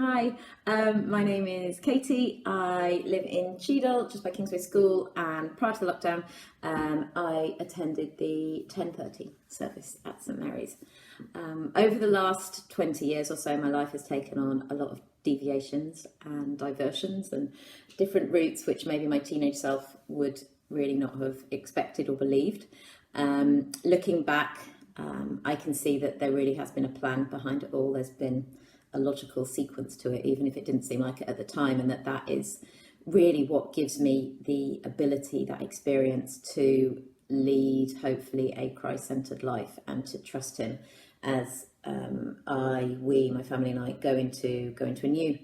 Hi, my name is Katie. I live in Cheadle, just by Kingsway School, and prior to the lockdown, I attended the 10:30 service at St Mary's. Over the last 20 years or so, my life has taken on a lot of deviations and diversions and different routes which maybe my teenage self would really not have expected or believed. Looking back, I can see that there really has been a plan behind it all. There's been a logical sequence to it, even if it didn't seem like it at the time, and that is really what gives me the ability, that experience to lead, hopefully, a Christ-centered life and to trust Him as my family and I go into a new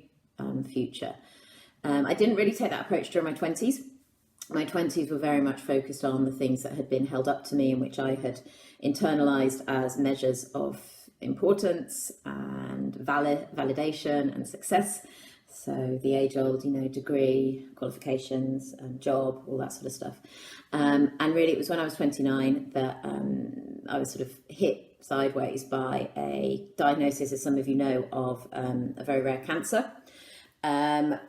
future. I didn't really take that approach during my 20s. My 20s were very much focused on the things that had been held up to me and which I had internalized as measures of importance and validation and success. So the age-old, degree, qualifications, and job, all that sort of stuff. And really, it was when I was 29 that I was sort of hit sideways by a diagnosis, as some of you know, of a very rare cancer.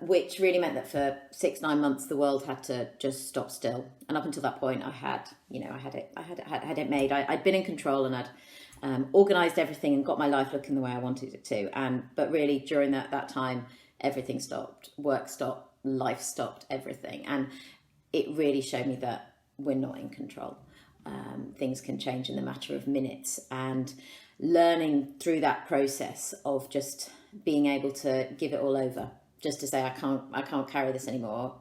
Which really meant that for 6-9 months the world had to just stop still. And up until that point, I had it made. I'd been in control and I'd organised everything and got my life looking the way I wanted it to. But really, during that time, everything stopped. Work stopped. Life stopped. Everything, and it really showed me that we're not in control. Things can change in the matter of minutes, and learning through that process of just being able to give it all over. Just to say, I can't carry this anymore.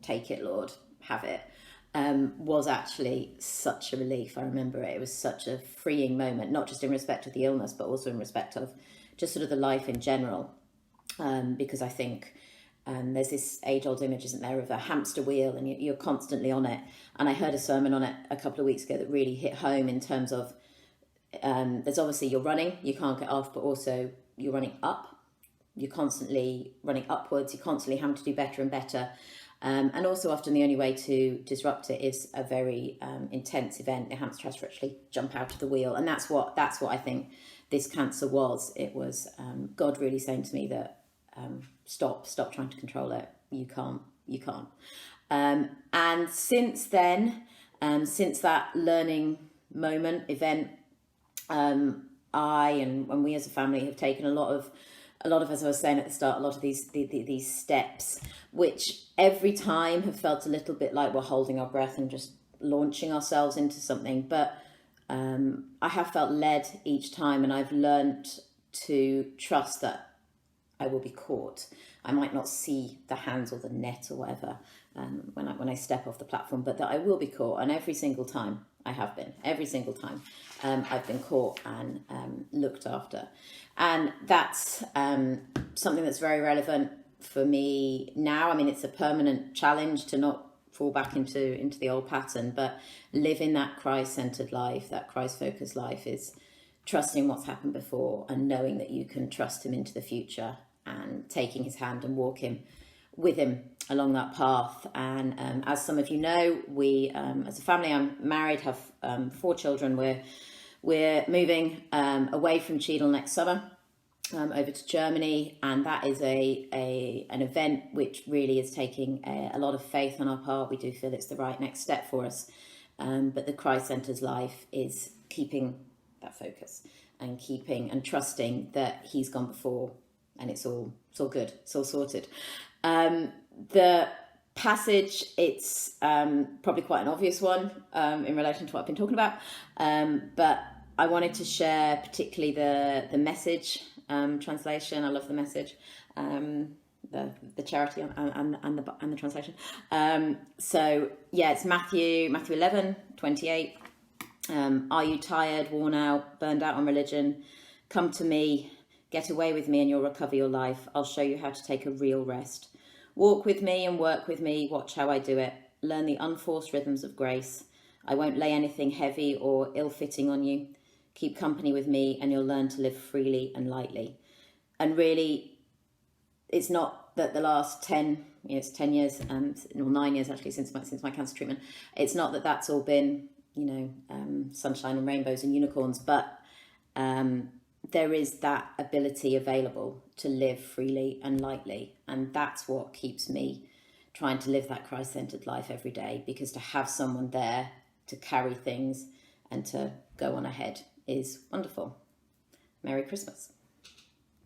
Take it, Lord, have it. Was actually such a relief. I remember it. It was such a freeing moment, not just in respect of the illness, but also in respect of just sort of the life in general. Because I think there's this age-old image, isn't there, of a hamster wheel, and you're constantly on it. And I heard a sermon on it a couple of weeks ago that really hit home in terms of there's obviously you're running, you can't get off, but also you're running up. You're constantly running upwards. You're constantly having to do better and better. And also often the only way to disrupt it is a very intense event. The hamster has to actually jump out of the wheel. And that's what I think this cancer was. It was God really saying to me that stop trying to control it. You can't. And since then, since that learning moment, event, and we as a family have taken a lot of, as I was saying at the start, a lot of these steps, which every time have felt a little bit like we're holding our breath and just launching ourselves into something. But I have felt led each time, and I've learnt to trust that I will be caught. I might not see the hands or the net or whatever when I step off the platform, but that I will be caught. And every single time I have been, every single time I've been caught and looked after. And that's something that's very relevant for me now. I mean, it's a permanent challenge to not fall back into the old pattern, but living that Christ-centered life, that Christ-focused life, is trusting what's happened before and knowing that you can trust Him into the future and taking His hand and walking with Him along that path. And as some of you know, we as a family, I'm married, have 4 children. We're moving away from Cheadle next summer, over to Germany, and that is an event which really is taking a lot of faith on our part. We do feel it's the right next step for us, but the Christ-centered life is keeping that focus and keeping and trusting that He's gone before, and it's all good, it's all sorted. The passage, it's probably quite an obvious one in relation to what I've been talking about, but I wanted to share particularly the Message translation. I love the Message, the charity and the translation. So yeah, it's Matthew 11:28. Are you tired, worn out, burned out on religion? Come to me, get away with me, and you'll recover your life. I'll show you how to take a real rest. Walk with me and work with me. Watch how I do it. Learn the unforced rhythms of grace. I won't lay anything heavy or ill-fitting on you. Keep company with me and you'll learn to live freely and lightly. And really, it's not that the last 10 years, or 9 years actually, since my cancer treatment, it's not that that's all been, sunshine and rainbows and unicorns, but there is that ability available to live freely and lightly. And that's what keeps me trying to live that Christ-centered life every day, because to have someone there to carry things and to go on ahead is wonderful. Merry Christmas.